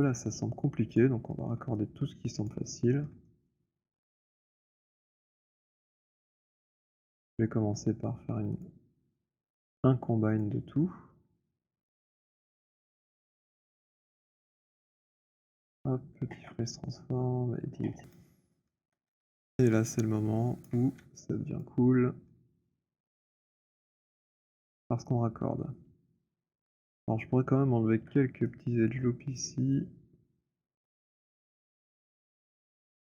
là, ça semble compliqué, donc on va raccorder tout ce qui semble facile. Je vais commencer par faire un combine de tout. Hop, petit freeze transform, edit. Et là, c'est le moment où ça devient cool. Parce qu'on raccorde. Alors je pourrais quand même enlever quelques petits edge loops ici.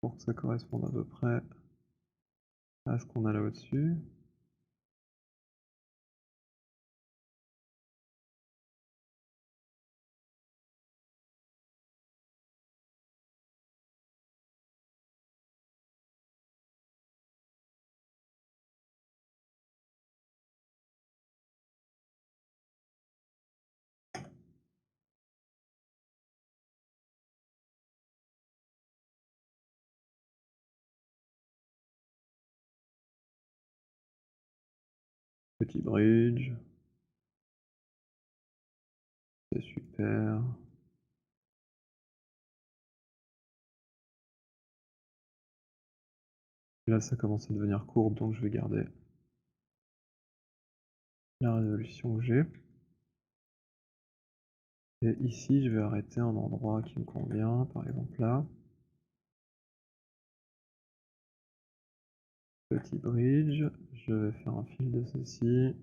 Pour que ça corresponde à peu près à ce qu'on a là au-dessus. Petit bridge. C'est super. Là, ça commence à devenir courbe, donc je vais garder la résolution que j'ai. Et ici, je vais arrêter un endroit qui me convient, par exemple là. Petit bridge, je vais faire un fil de ceci.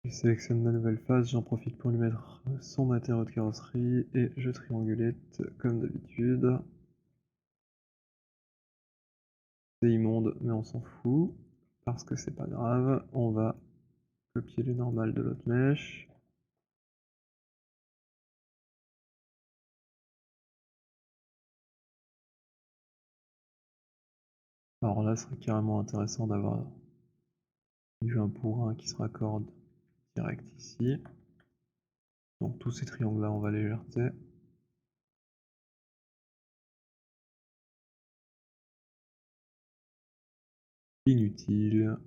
Je sélectionne ma nouvelle face, j'en profite pour lui mettre son matériau de carrosserie et je triangulette comme d'habitude. C'est immonde, mais on s'en fout, parce que c'est pas grave. On va copier les normales de l'autre mèche. Alors là, ce serait carrément intéressant d'avoir du 1 pour 1 qui se raccorde direct ici. Donc tous ces triangles là, on va les jeter. Inutile.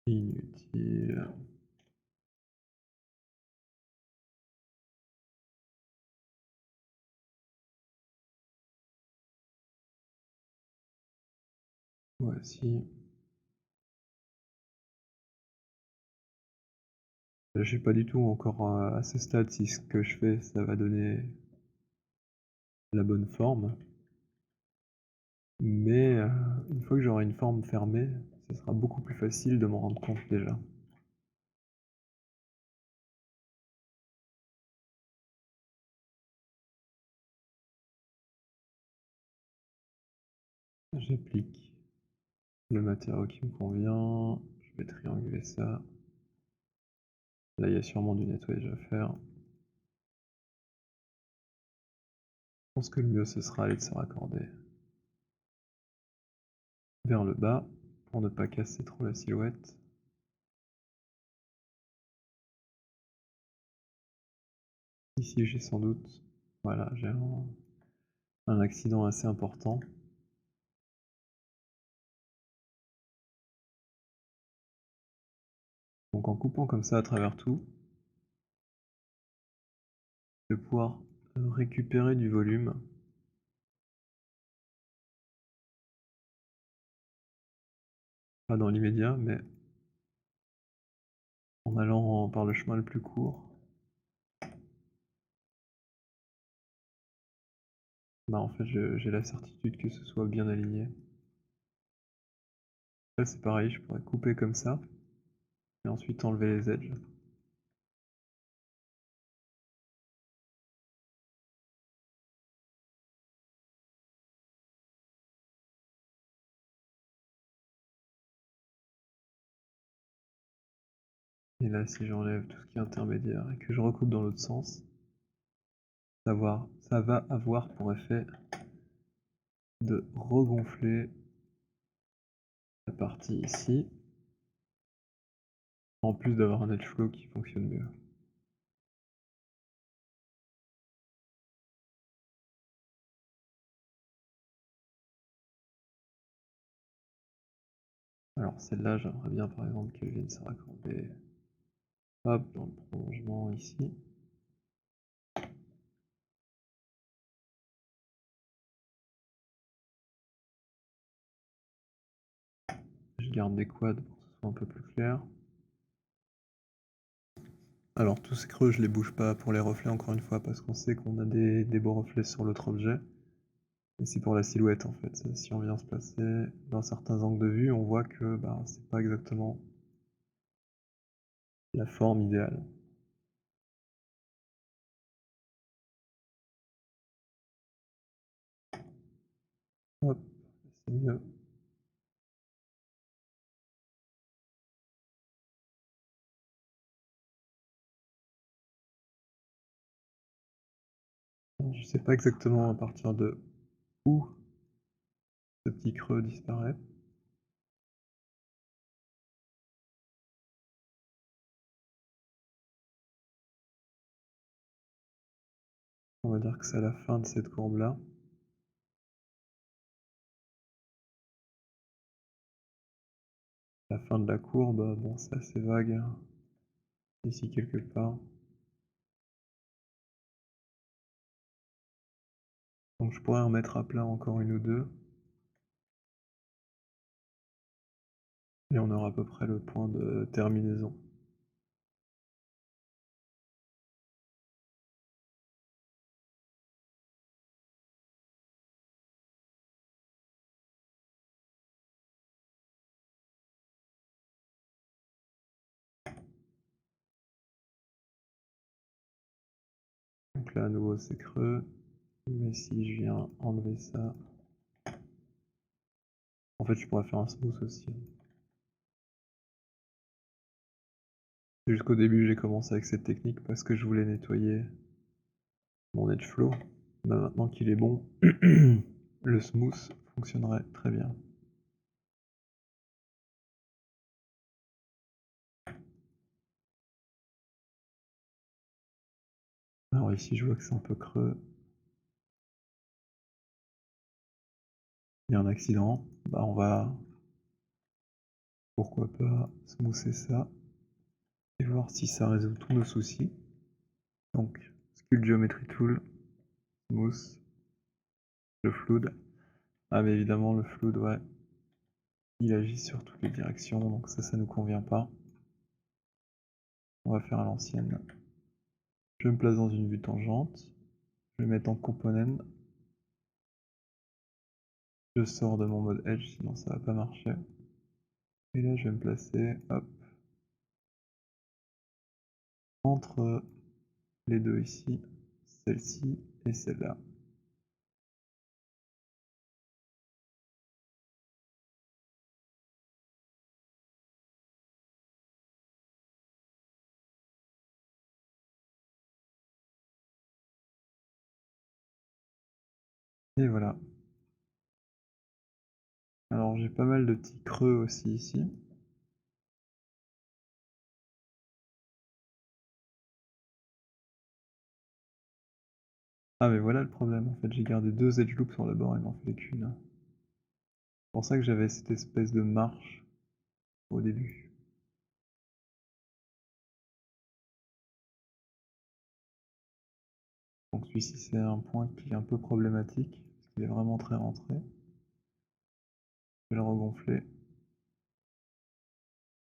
Inutile. Voici. Je sais pas du tout encore à ce stade si ce que je fais ça va donner la bonne forme. Mais une fois que j'aurai une forme fermée, ce sera beaucoup plus facile de m'en rendre compte déjà. J'applique le matériau qui me convient, je vais trianguler ça. Là, il y a sûrement du nettoyage à faire. Je pense que le mieux ce sera aller de se raccorder vers le bas pour ne pas casser trop la silhouette. Ici, j'ai sans doute, voilà, j'ai un accident assez important. Donc en coupant comme ça à travers tout, je vais pouvoir récupérer du volume. Pas dans l'immédiat, mais en allant par le chemin le plus court. Bah en fait, j'ai la certitude que ce soit bien aligné. Là, c'est pareil, je pourrais couper comme ça, et ensuite enlever les edges. Et là, si j'enlève tout ce qui est intermédiaire et que je recoupe dans l'autre sens, ça va avoir pour effet de regonfler la partie ici, en plus d'avoir un edge flow qui fonctionne mieux. Alors celle-là, j'aimerais bien par exemple qu'elle vienne se raccorder, hop, dans le prolongement ici. Je garde des quads pour que ce soit un peu plus clair. Alors tous ces creux, je les bouge pas pour les reflets encore une fois, parce qu'on sait qu'on a des beaux reflets sur l'autre objet. Et c'est pour la silhouette en fait. Si on vient se placer dans certains angles de vue, on voit que bah, c'est pas exactement la forme idéale. Hop, c'est mieux. Alors, je sais pas exactement à partir de où ce petit creux disparaît. On va dire que c'est à la fin de cette courbe-là. La fin de la courbe, bon, c'est assez vague, hein, ici quelque part. Donc je pourrais remettre à plat encore une ou deux. Et on aura à peu près le point de terminaison. Donc là à nouveau c'est creux. Mais si je viens enlever ça... En fait je pourrais faire un smooth aussi. Jusqu'au début j'ai commencé avec cette technique parce que je voulais nettoyer mon edge flow. Bah, maintenant qu'il est bon, le smooth fonctionnerait très bien. Alors ici je vois que c'est un peu creux. Il y a un accident. Bah on va, pourquoi pas, smoother ça et voir si ça résout tous nos soucis. Donc Sculpt Geometry Tool, smooth, le flood. Ah mais évidemment le flood, ouais, il agit sur toutes les directions, donc ça nous convient pas. On va faire à l'ancienne. Je me place dans une vue tangente. Je vais mettre en component. Je sors de mon mode edge, sinon ça va pas marcher. Et là je vais me placer, hop, entre les deux ici, celle-ci et celle-là. Et voilà. Alors j'ai pas mal de petits creux aussi ici. Ah mais voilà le problème, en fait j'ai gardé deux edge loops sur le bord, il m'en fallait qu'une. C'est pour ça que j'avais cette espèce de marche au début. Donc celui-ci c'est un point qui est un peu problématique, parce qu'il est vraiment très rentré. Je vais le regonfler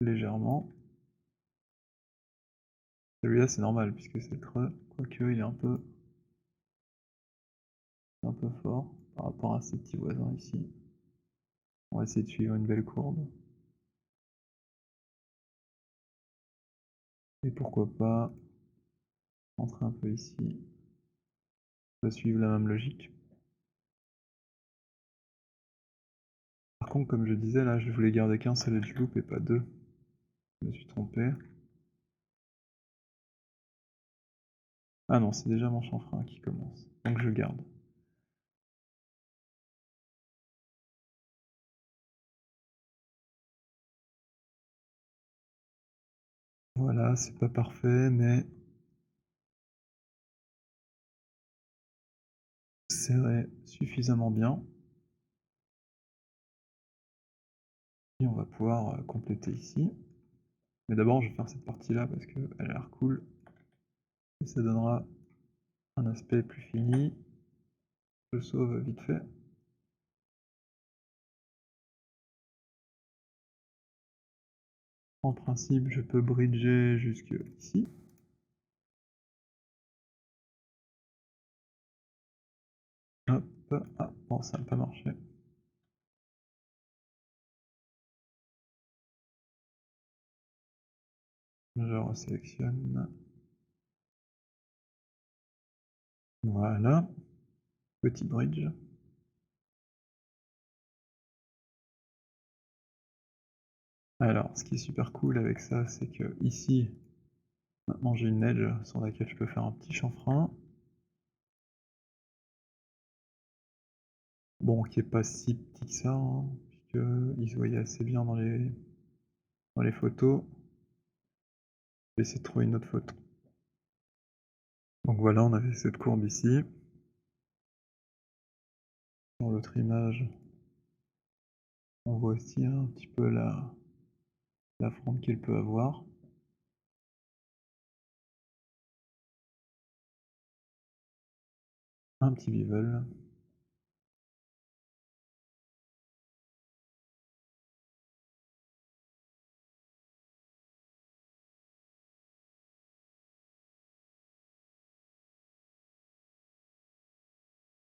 légèrement. Celui-là c'est normal puisque c'est creux, quoique il est un peu fort par rapport à ses petits voisins ici. On va essayer de suivre une belle courbe. Et pourquoi pas rentrer un peu ici. On va suivre la même logique. Par contre, comme je disais, là, je voulais garder qu'un seul edge loop et pas deux. Je me suis trompé. Ah non, c'est déjà mon chanfrein qui commence. Donc je garde. Voilà, c'est pas parfait, mais serré suffisamment bien. Et on va pouvoir, compléter ici. Mais d'abord, je vais faire cette partie-là parce qu'elle a l'air cool et ça donnera un aspect plus fini. Je sauve vite fait. En principe, je peux bridger jusque ici. Hop, ah bon, ça n'a pas marché. Je resélectionne. Voilà, petit bridge. Alors, ce qui est super cool avec ça, c'est que ici, maintenant j'ai une edge sur laquelle je peux faire un petit chanfrein. Bon, qui est pas si petit que ça, hein, puisqu'il se voyait assez bien dans les photos. Je vais essayer de trouver une autre photo. Donc voilà, on avait cette courbe ici. Dans l'autre image, on voit aussi un petit peu la forme qu'il peut avoir. Un petit bevel.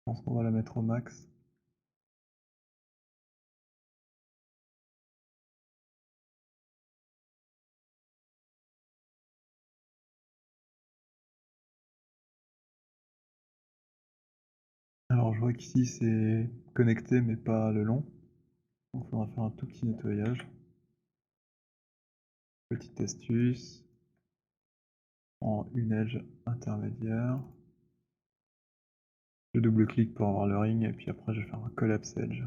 Je pense qu'on va la mettre au max. Alors je vois qu'ici c'est connecté mais pas le long. Donc il faudra faire un tout petit nettoyage. Petite astuce. En une edge intermédiaire. Je double-clique pour avoir le ring et puis après je vais faire un collapse edge.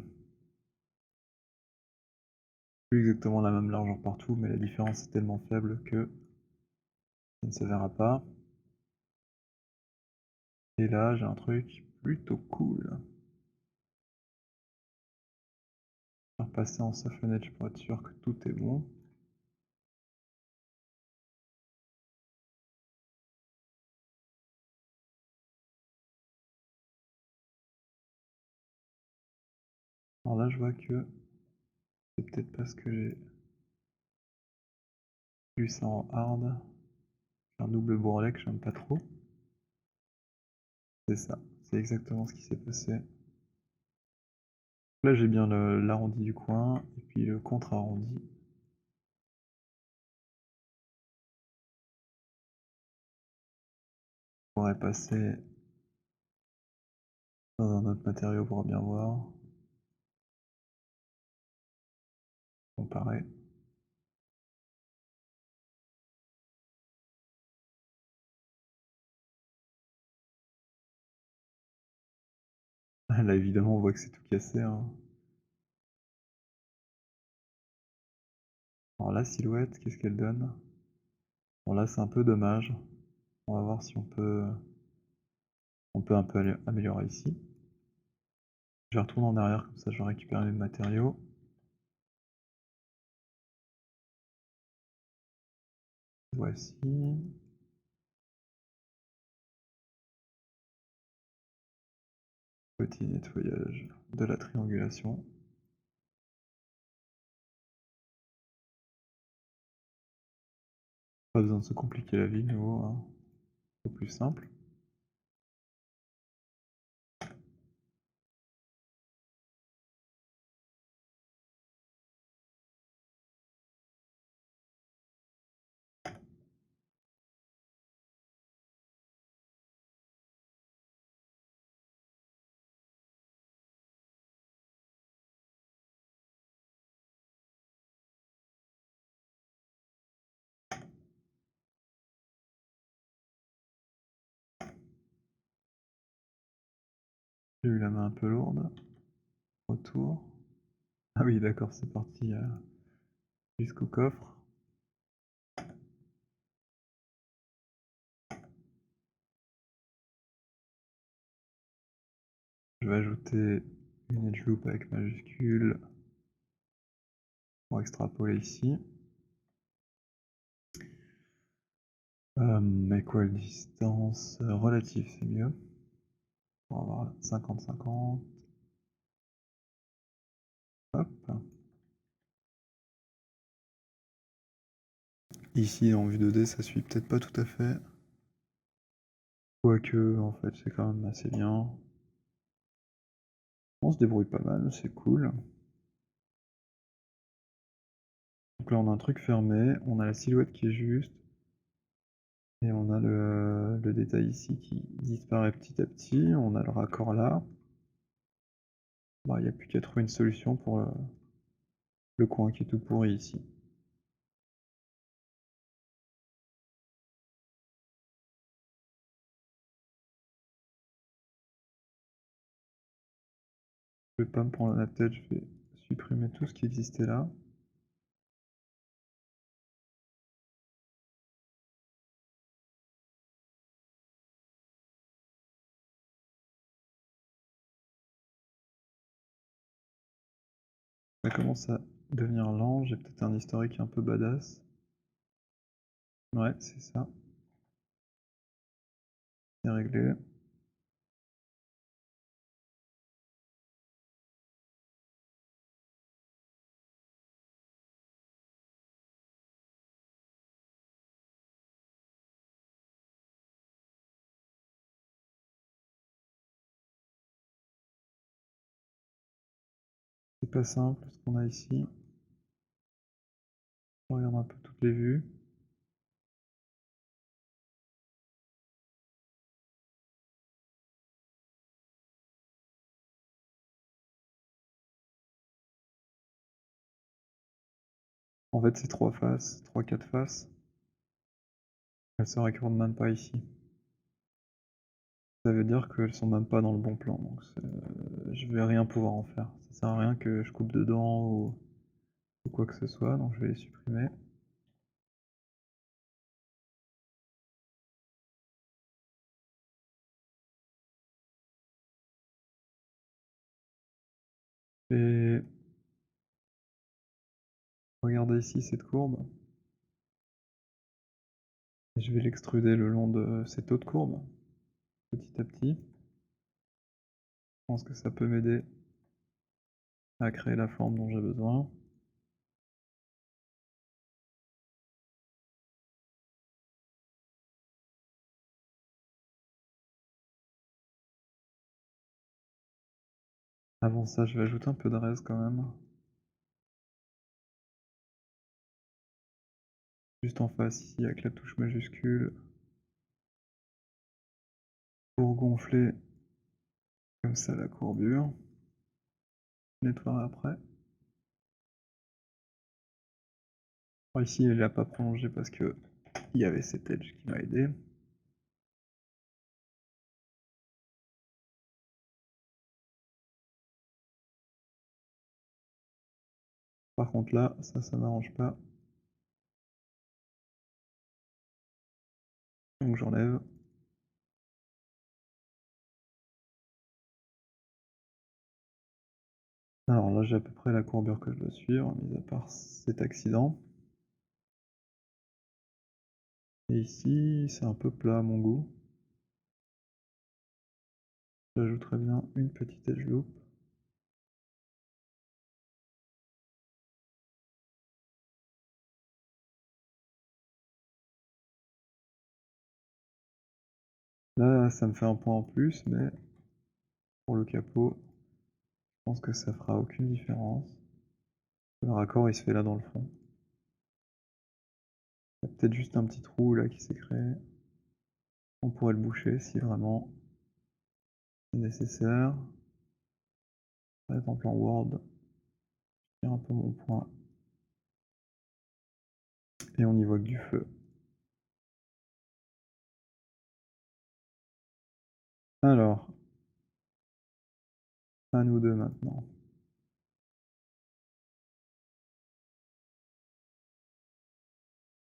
Plus exactement la même largeur partout, mais la différence est tellement faible que ça ne se verra pas. Et là j'ai un truc plutôt cool. Faire passer en soften edge pour être sûr que tout est bon. Alors là je vois que c'est peut-être parce que j'ai vu ça en hard. J'ai un double bourrelet que j'aime pas trop. C'est ça, c'est exactement ce qui s'est passé. Là j'ai bien l'arrondi du coin et puis le contre-arrondi. Je pourrais passer dans un autre matériau pour bien voir. Comparer. Là évidemment on voit que c'est tout cassé, hein. Alors la silhouette, qu'est-ce qu'elle donne? Bon là c'est un peu dommage. On va voir si on peut un peu améliorer ici. Je vais retourner en arrière comme ça je vais récupérer mes matériaux. Voici. Petit nettoyage de la triangulation. Pas besoin de se compliquer la vie, nouveau, hein. C'est plus simple. J'ai eu la main un peu lourde. Retour. Ah oui d'accord, c'est parti jusqu'au coffre. Je vais ajouter une edge loop avec majuscule. pour extrapoler ici. Equal distance relative, c'est mieux. Pour avoir 50-50. Hop. Ici, en vue 2D, ça suit peut-être pas tout à fait. Quoique, en fait, c'est quand même assez bien. On se débrouille pas mal, c'est cool. Donc là, on a un truc fermé, on a la silhouette qui est juste. Et on a le détail ici qui disparaît petit à petit. On a le raccord là. Bah, il n'y a plus qu'à trouver une solution pour le coin qui est tout pourri ici. Je vais pas me prendre la tête, je vais supprimer tout ce qui existait là. Ça commence à devenir lent, j'ai peut-être un historique un peu badass. Ouais, c'est ça. C'est réglé. C'est pas simple ce qu'on a ici. On regarde un peu toutes les vues. En fait, c'est 3 faces, 3-4 faces. Elles se raccordent même pas ici. Ça veut dire qu'elles sont même pas dans le bon plan, donc je vais rien pouvoir en faire. Ça sert à rien que je coupe dedans ou quoi que ce soit, donc je vais les supprimer. Et regardez ici cette courbe. Et je vais l'extruder le long de cette autre courbe, petit à petit. Je pense que ça peut m'aider à créer la forme dont j'ai besoin. Avant ça, je vais ajouter un peu de res quand même. Juste en face ici avec la touche majuscule. Pour gonfler comme ça la courbure. Je nettoierai après. Alors ici, elle n'a pas prolongé parce que il y avait cet edge qui m'a aidé. Par contre là, ça m'arrange pas. Donc j'enlève. Alors là, j'ai à peu près la courbure que je dois suivre, mis à part cet accident. Et ici, c'est un peu plat à mon goût. J'ajouterai bien une petite edge loop. Là, ça me fait un point en plus, mais pour le capot, je pense que ça fera aucune différence. Le raccord, il se fait là dans le fond. Il y a peut-être juste un petit trou là qui s'est créé. On pourrait le boucher si vraiment c'est nécessaire. Par exemple en Word, je tire un peu mon point. Et on y voit que du feu. Alors, à nous deux maintenant.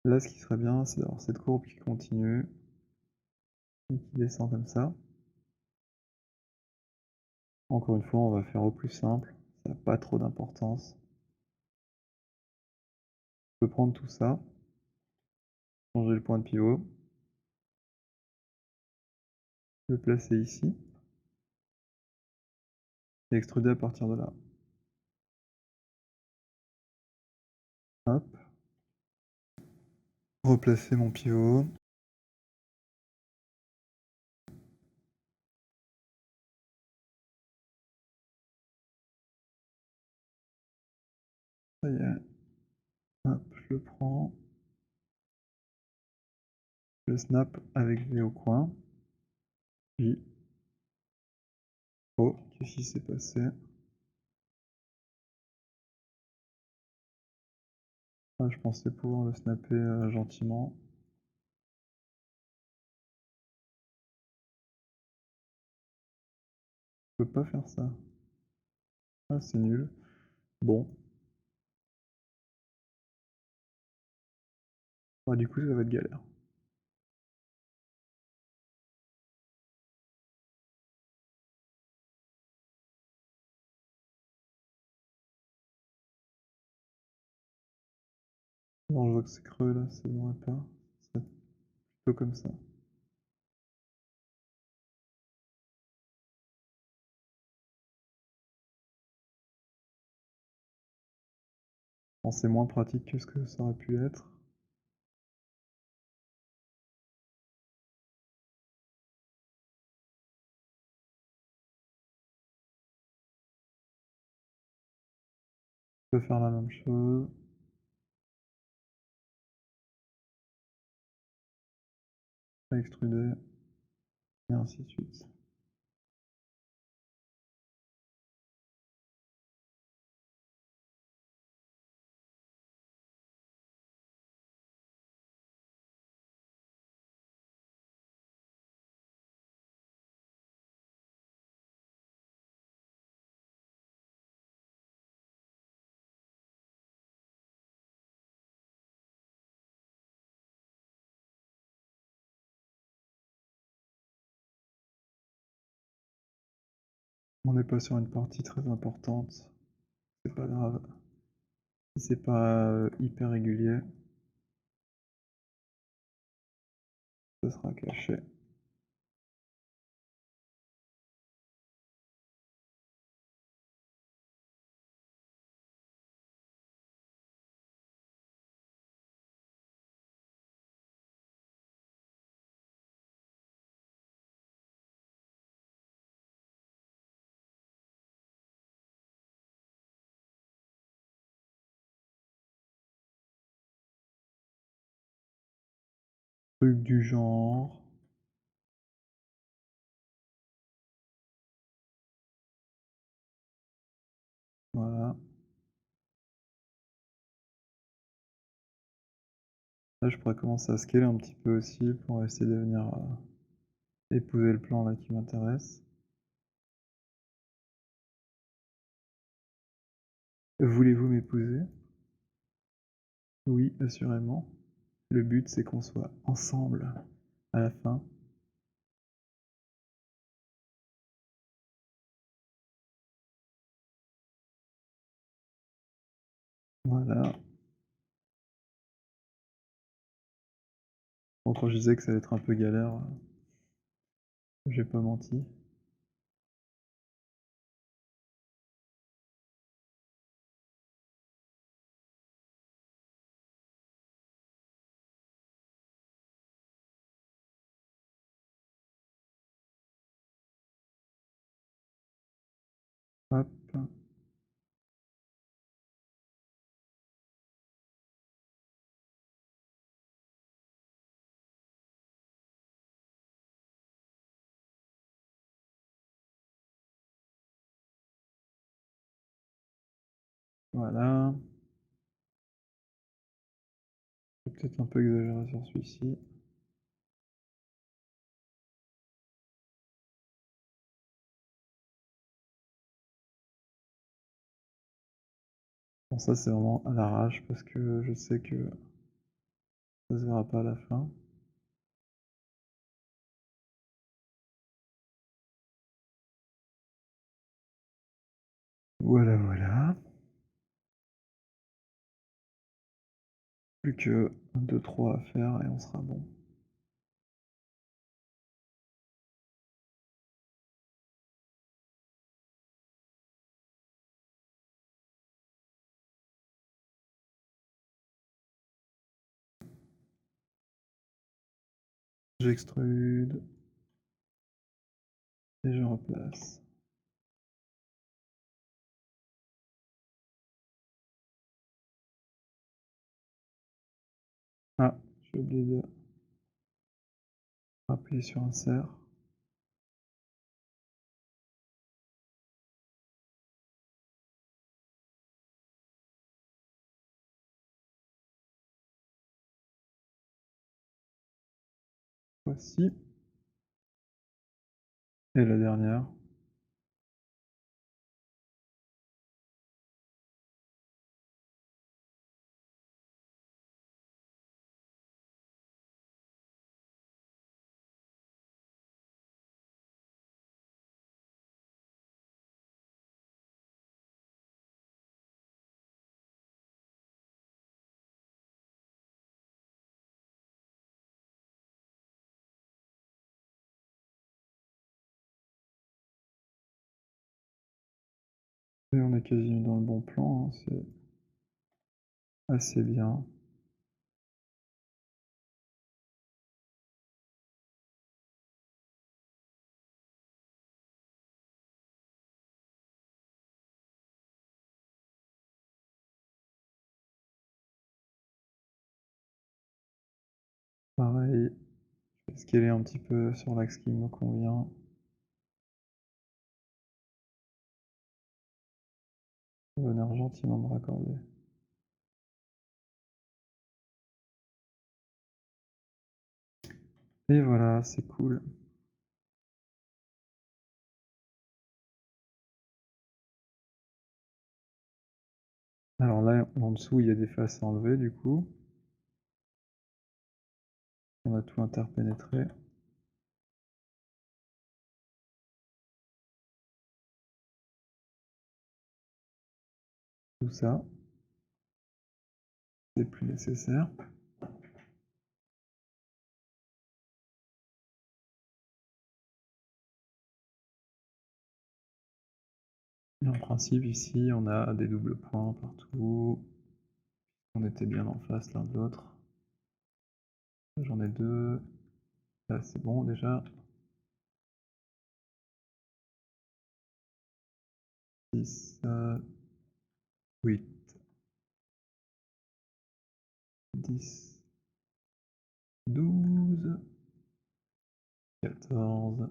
Là, ce qui serait bien, c'est d'avoir cette courbe qui continue et qui descend comme ça. Encore une fois, on va faire au plus simple, ça n'a pas trop d'importance. peux prendre tout ça, changer le point de pivot, le placer ici et extruder à partir de là. Hop, replacer mon pivot. Ça y est, hop, je le prends, je snap avec V au coin, puis oh, qu'est-ce qui s'est passé? Ah, je pensais pouvoir le snapper gentiment. Je peux pas faire ça. Ah, c'est nul. Bon, bah du coup ça va être galère. Non, je vois que c'est creux là, ça devrait pas. Ça serait plutôt comme ça. Bon, c'est moins pratique que ce que ça aurait pu être. Je peux faire la même chose. Extruder, et ainsi de suite. On n'est pas sur une partie très importante, c'est pas grave. Si c'est pas hyper régulier, ça sera caché. Truc du genre. Voilà. Là, je pourrais commencer à scaler un petit peu aussi pour essayer de venir épouser le plan là qui m'intéresse. Voulez-vous m'épouser? Oui, assurément. Le but, c'est qu'on soit ensemble à la fin. Voilà. Bon, quand je disais que ça allait être un peu galère, j'ai pas menti. Hop. Voilà. J'ai peut-être un peu exagéré sur celui-ci. Bon, ça, c'est vraiment à l'arrache parce que je sais que ça se verra pas à la fin. Voilà, voilà. Plus que 2-3 à faire et on sera bon. J'extrude et je replace. Ah, j'ai oublié de appuyer sur insert. Voici. Et la dernière. Et on est quasiment dans le bon plan, hein, c'est assez bien. Pareil, je vais scaler un petit peu sur l'axe qui me convient. On va venir gentiment me raccorder. Et voilà, c'est cool. Alors là, en dessous, il y a des faces à enlever du coup. On a tout interpénétré. Tout ça, c'est plus nécessaire. Et en principe, ici, on a des doubles points partout. On était bien en face l'un de l'autre. J'en ai deux. Là, c'est bon déjà. 6, 8, 10, 12, 14.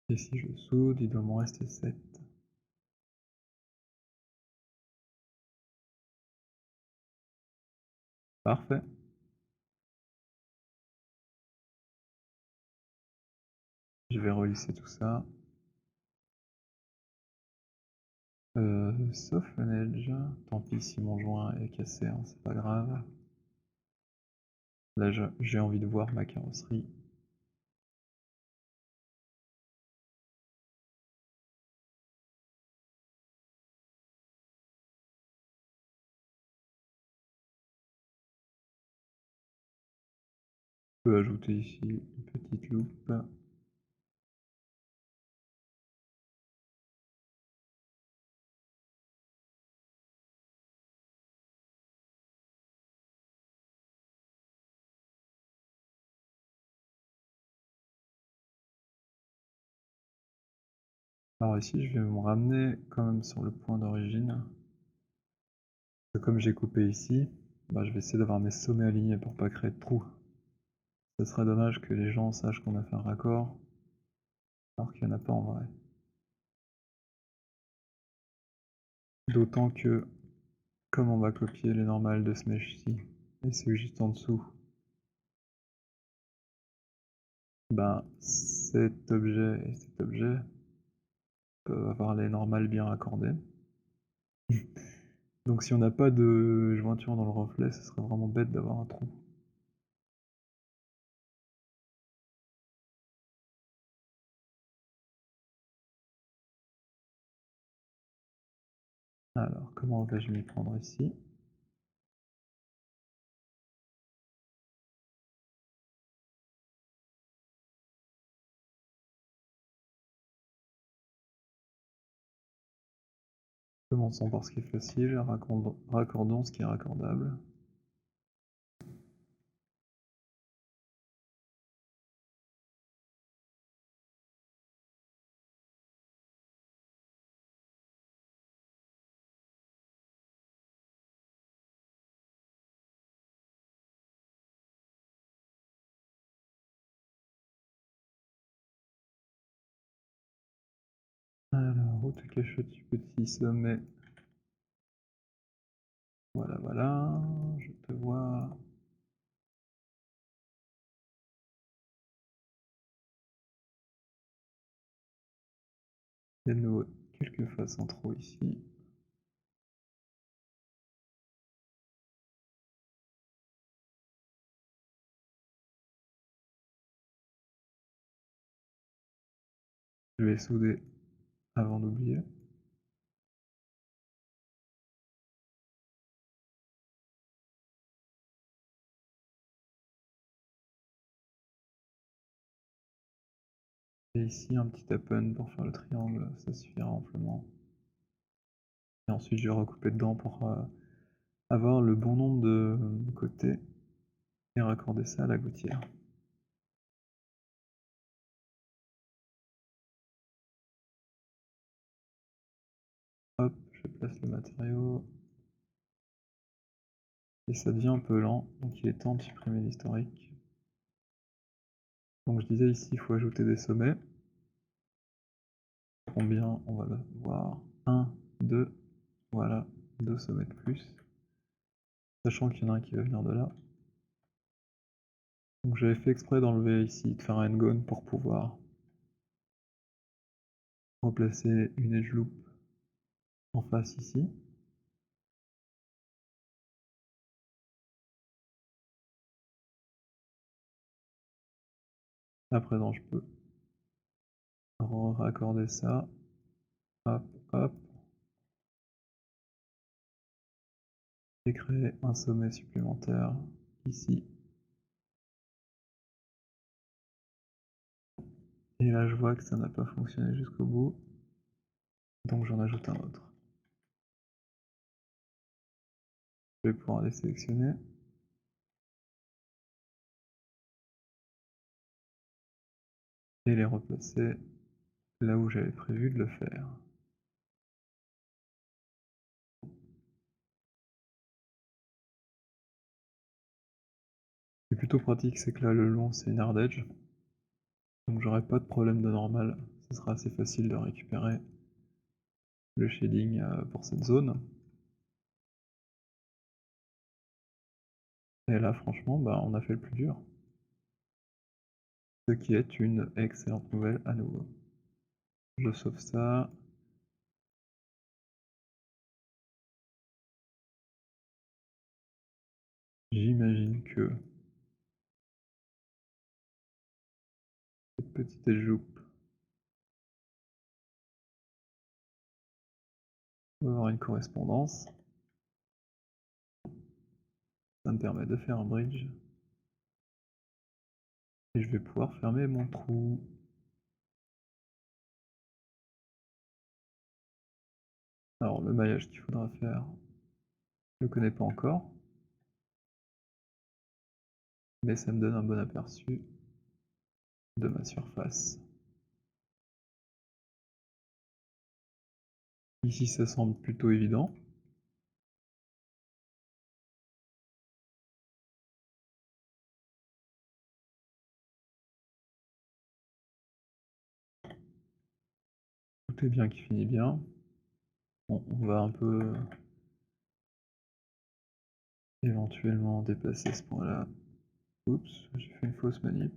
Et si je soude, il doit m'en rester 7. Parfait. Je vais relisser tout ça. Sauf le neige. Tant pis si mon joint est cassé, hein, c'est pas grave. Là, j'ai envie de voir ma carrosserie. Je peux ajouter ici une petite loupe. Alors ici, je vais me ramener quand même sur le point d'origine. Comme j'ai coupé ici, bah, je vais essayer d'avoir mes sommets alignés pour pas créer de trous. Ce serait dommage que les gens sachent qu'on a fait un raccord, alors qu'il n'y en a pas en vrai. D'autant que, comme on va copier les normales de ce mesh-ci, et c'est juste en dessous, ben cet objet et cet objet peuvent avoir les normales bien raccordées. Donc si on n'a pas de jointure dans le reflet, ce serait vraiment bête d'avoir un trou. Alors, comment vais-je m'y prendre ici? Commençons par ce qui est facile, raccordons ce qui est raccordable. Alors, où te caches-tu, petit sommet? Voilà, voilà, je te vois. Il y a de nouveau quelques faces en trop ici. Je vais souder avant d'oublier. Et ici un petit tapen pour faire le triangle, ça suffira amplement. Et ensuite je vais recouper dedans pour avoir le bon nombre de côtés et raccorder ça à la gouttière. Hop, je place le matériau. Et ça devient un peu lent, donc il est temps de supprimer l'historique. Donc je disais ici, il faut ajouter des sommets. Combien on va le voir? 1, 2, voilà, 2 sommets de plus. Sachant qu'il y en a un qui va venir de là. Donc j'avais fait exprès d'enlever ici, de faire un n-gone pour pouvoir replacer une edge loop en face ici. À présent je peux raccorder ça. Hop, hop. Et créer un sommet supplémentaire ici. Et là je vois que ça n'a pas fonctionné jusqu'au bout. Donc j'en ajoute un autre. Je vais pouvoir les sélectionner. Et les replacer là où j'avais prévu de le faire. Ce qui est plutôt pratique, c'est que là le long c'est une hard edge. Donc j'aurai pas de problème de normal. Ce sera assez facile de récupérer le shading pour cette zone. Et là franchement, bah, on a fait le plus dur. Ce qui est une excellente nouvelle à nouveau. Je sauve ça. J'imagine que cette petite edge loop va avoir une correspondance. Ça me permet de faire un bridge. Et je vais pouvoir fermer mon trou. Alors le maillage qu'il faudra faire, je ne le connais pas encore. Mais ça me donne un bon aperçu de ma surface. Ici ça semble plutôt évident. Tout est bien qui finit bien. Bon, on va un peu éventuellement déplacer ce point-là. Oups, j'ai fait une fausse manip.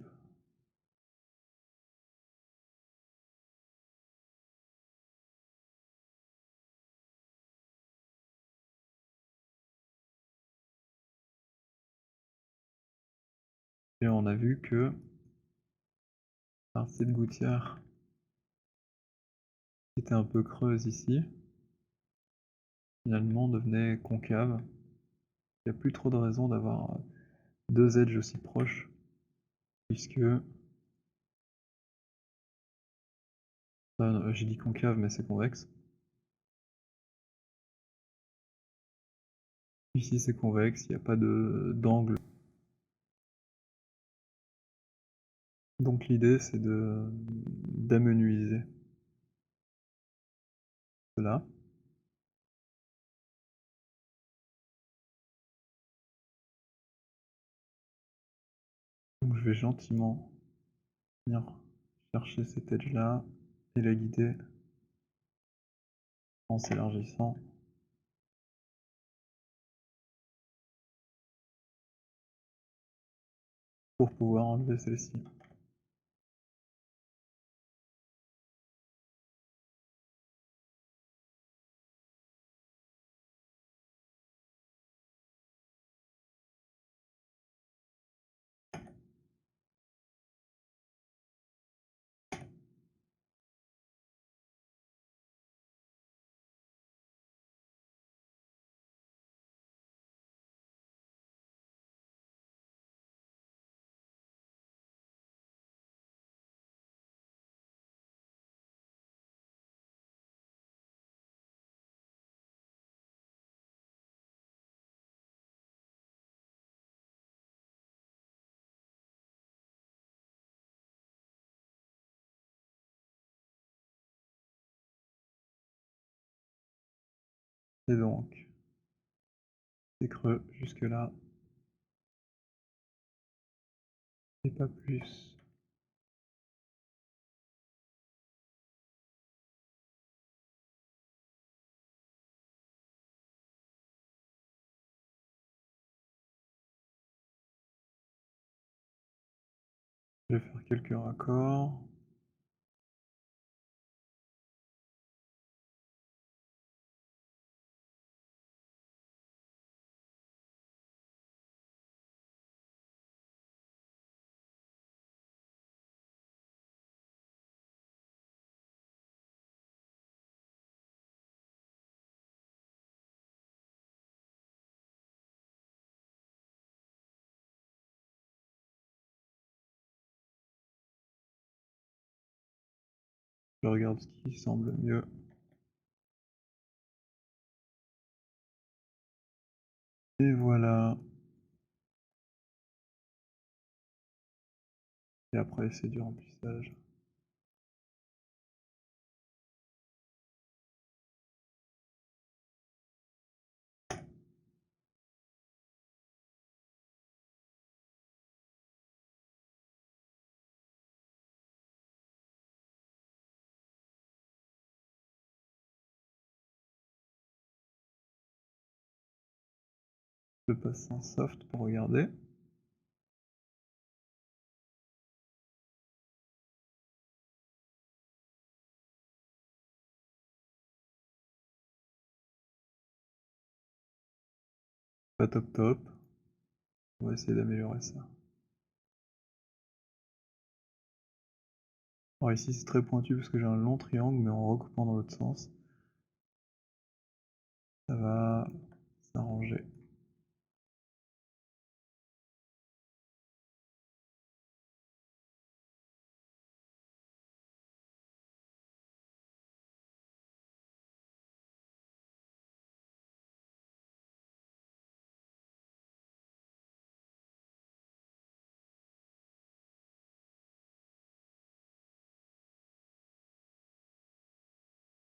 Et on a vu que cette gouttière qui était un peu creuse ici, finalement devenait concave. Il n'y a plus trop de raison d'avoir deux edges aussi proches, puisque j'ai dit concave mais c'est convexe. Ici c'est convexe, il n'y a pas d'angle. Donc l'idée c'est d'amenuiser cela. Donc je vais gentiment venir chercher cette edge là et la guider en s'élargissant. Pour pouvoir enlever celle-ci. Et donc, c'est creux jusque là. Et pas plus. Je vais faire quelques raccords. Je regarde ce qui semble mieux. Et voilà. Et après, c'est du remplissage. Je passe en soft pour regarder. Pas top top. On va essayer d'améliorer ça. Alors ici c'est très pointu parce que j'ai un long triangle, mais en recoupant dans l'autre sens, ça va s'arranger.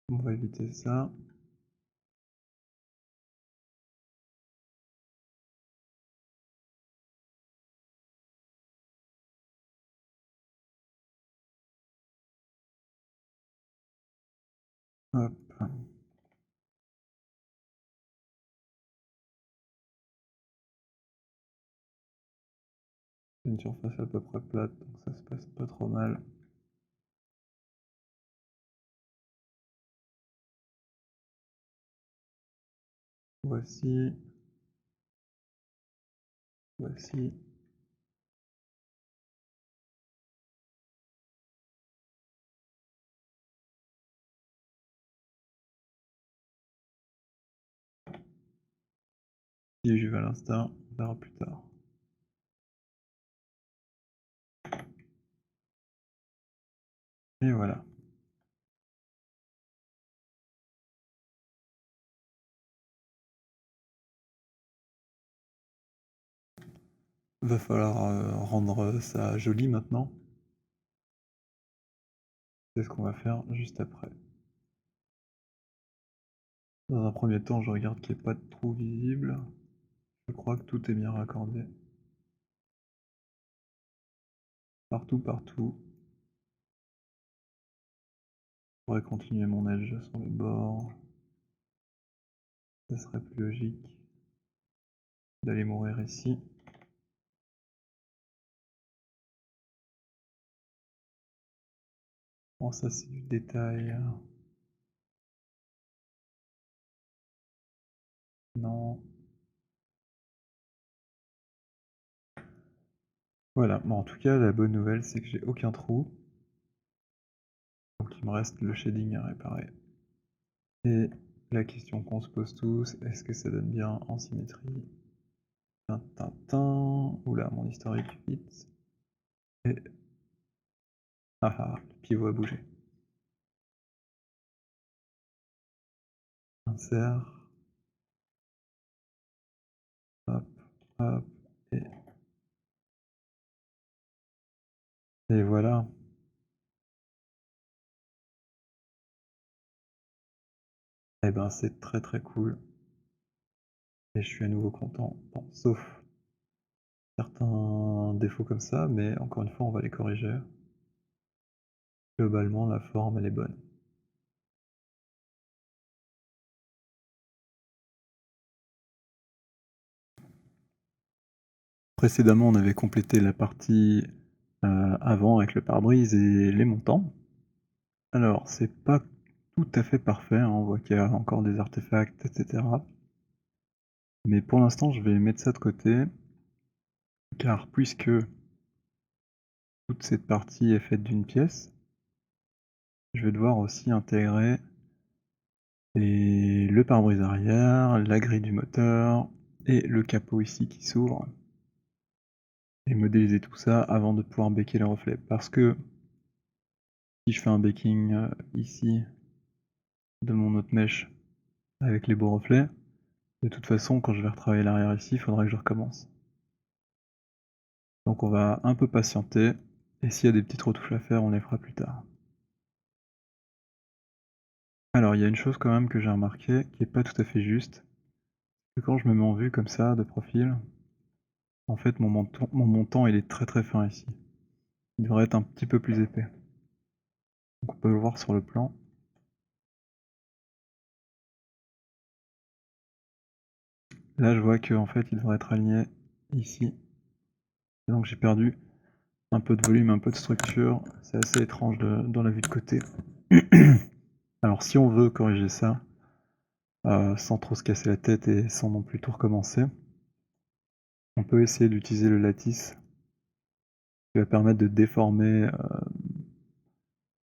On va éviter ça. Hop. C'est une surface à peu près plate, donc ça se passe pas trop mal. Voici. Voici. Si j'y vais à l'instant, on verra plus tard. Et voilà. Va falloir, rendre ça joli maintenant. C'est ce qu'on va faire juste après. Dans un premier temps, je regarde qu'il y ait pas de trou visible. Je crois que tout est bien raccordé. Partout, partout. Je pourrais continuer mon edge sur le bord. Ça serait plus logique d'aller mourir ici. Bon, ça c'est du détail. Non. Voilà, bon en tout cas la bonne nouvelle c'est que j'ai aucun trou. Donc il me reste le shading à réparer. Et la question qu'on se pose tous, est-ce que ça donne bien en symétrie? Tintin. Oula, mon historique vite. Et... Ah ah, le pivot a bougé. Insert. Hop, hop, et voilà. Et ben c'est très très cool. Et je suis à nouveau content. Bon, sauf certains défauts comme ça, mais encore une fois on va les corriger. Globalement la forme elle est bonne. Précédemment on avait complété la partie avant avec le pare-brise et les montants. Alors c'est pas tout à fait parfait, hein, on voit qu'il y a encore des artefacts, etc. Mais pour l'instant je vais mettre ça de côté, car puisque toute cette partie est faite d'une pièce, je vais devoir aussi intégrer le pare-brise arrière, la grille du moteur et le capot ici qui s'ouvre. Et modéliser tout ça avant de pouvoir baker les reflets. Parce que si je fais un baking ici de mon autre mèche avec les beaux reflets, de toute façon quand je vais retravailler l'arrière ici, il faudra que je recommence. Donc on va un peu patienter, et s'il y a des petites retouches à faire, on les fera plus tard. Alors il y a une chose quand même que j'ai remarqué, qui est pas tout à fait juste, que quand je me mets en vue comme ça, de profil, en fait mon montant il est très très fin ici. Il devrait être un petit peu plus épais. Donc on peut le voir sur le plan. Là je vois qu'en fait il devrait être aligné ici. Et donc j'ai perdu un peu de volume, un peu de structure. C'est assez étrange dans la vue de côté. Alors si on veut corriger ça, sans trop se casser la tête et sans non plus tout recommencer, on peut essayer d'utiliser le lattice qui va permettre de déformer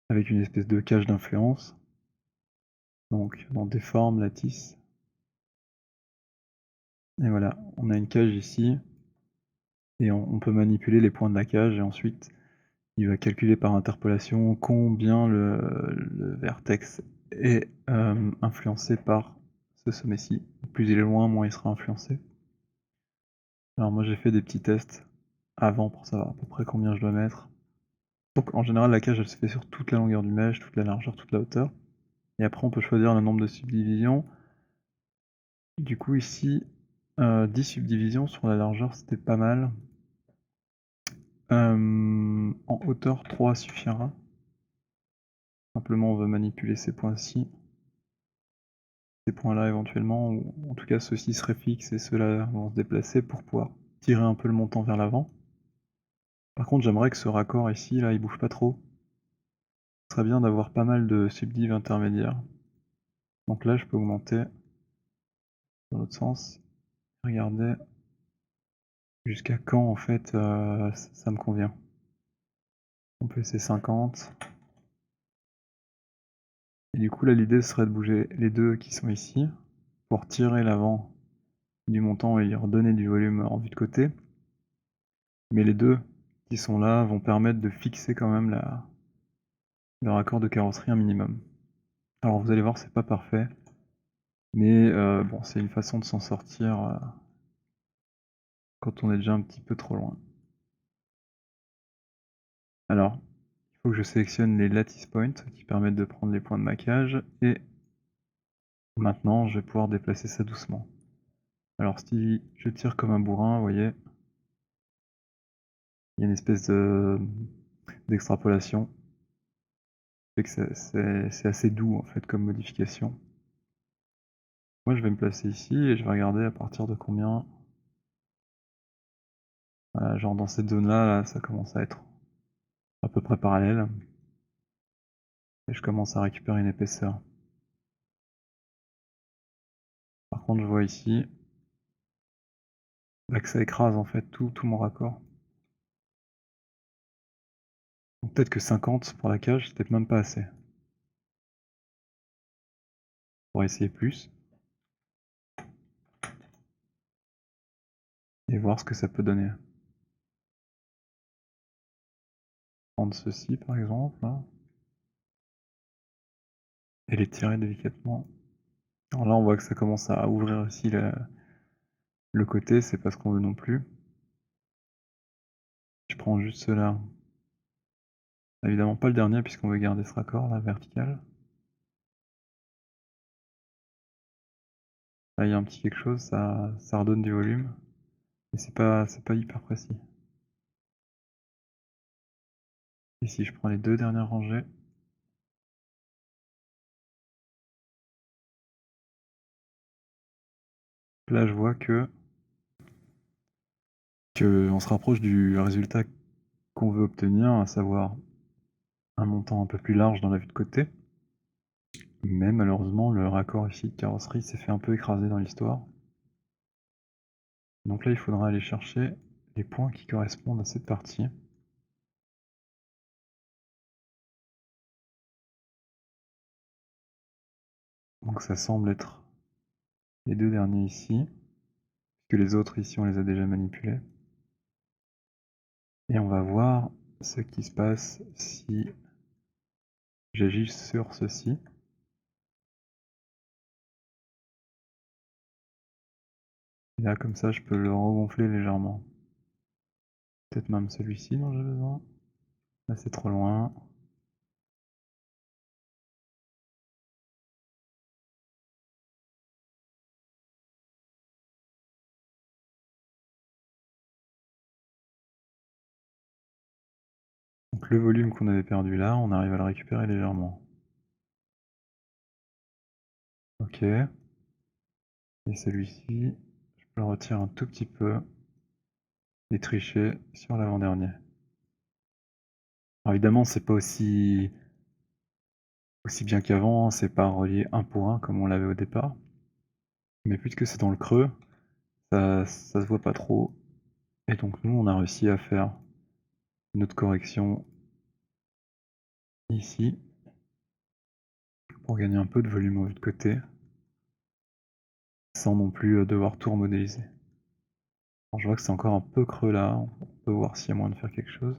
avec une espèce de cage d'influence. Donc dans déforme, lattice. Et voilà, on a une cage ici. Et on peut manipuler les points de la cage et ensuite il va calculer par interpolation combien le vertex est influencé par ce sommet-ci. Plus il est loin, moins il sera influencé. Alors moi j'ai fait des petits tests avant pour savoir à peu près combien je dois mettre. Donc en général la cage elle se fait sur toute la longueur du mesh, toute la largeur, toute la hauteur. Et après on peut choisir le nombre de subdivisions. Du coup ici 10 subdivisions sur la largeur c'était pas mal. En hauteur 3 suffira. Simplement on va manipuler ces points-ci. Ces points-là éventuellement, ou en tout cas ceux-ci seraient fixes et ceux-là vont se déplacer pour pouvoir tirer un peu le montant vers l'avant. Par contre j'aimerais que ce raccord ici, là, il bouge pas trop. Ce serait bien d'avoir pas mal de subdiv intermédiaires. Donc là je peux augmenter dans l'autre sens. Regardez jusqu'à quand en fait ça me convient. On peut essayer 50. Et du coup là l'idée serait de bouger les deux qui sont ici pour tirer l'avant du montant et lui redonner du volume en vue de côté. Mais les deux qui sont là vont permettre de fixer quand même le raccord de carrosserie un minimum. Alors vous allez voir c'est pas parfait, mais bon c'est une façon de s'en sortir quand on est déjà un petit peu trop loin. Alors, il faut que je sélectionne les lattice points qui permettent de prendre les points de maquillage et maintenant je vais pouvoir déplacer ça doucement. Alors si je tire comme un bourrin, vous voyez, il y a une espèce d'extrapolation. Fait que c'est assez doux en fait comme modification. Moi je vais me placer ici et je vais regarder à partir de combien. Voilà, genre dans cette zone là, ça commence à être à peu près parallèle. Et je commence à récupérer une épaisseur. Par contre je vois ici bah, que ça écrase en fait tout mon raccord. Donc peut-être que 50 pour la cage, c'est peut-être même pas assez. On va essayer plus. Et voir ce que ça peut donner. Prendre ceci par exemple, là. Et les tirer délicatement. Alors là on voit que ça commence à ouvrir aussi le côté, c'est pas ce qu'on veut non plus. Je prends juste cela. Évidemment pas le dernier puisqu'on veut garder ce raccord là, vertical. Là il y a un petit quelque chose, ça redonne du volume. Mais c'est pas hyper précis. Ici je prends les deux dernières rangées. Là je vois que on se rapproche du résultat qu'on veut obtenir, à savoir un montant un peu plus large dans la vue de côté. Mais malheureusement le raccord ici de carrosserie s'est fait un peu écraser dans l'histoire. Donc là il faudra aller chercher les points qui correspondent à cette partie. Donc ça semble être les deux derniers ici, puisque les autres ici on les a déjà manipulés. Et on va voir ce qui se passe si j'agis sur ceci. Et là comme ça je peux le regonfler légèrement. Peut-être même celui-ci dont j'ai besoin. Là c'est trop loin. Donc le volume qu'on avait perdu là, on arrive à le récupérer légèrement. Ok. Et celui-ci, je peux le retirer un tout petit peu et tricher sur l'avant-dernier. Alors évidemment, c'est pas aussi bien qu'avant, c'est pas relié un pour un comme on l'avait au départ. Mais puisque c'est dans le creux, ça se voit pas trop. Et donc nous, on a réussi à faire une autre correction ici pour gagner un peu de volume au de côté sans non plus devoir tout remodéliser. Alors je vois que c'est encore un peu creux là, on peut voir s'il y a moyen de faire quelque chose.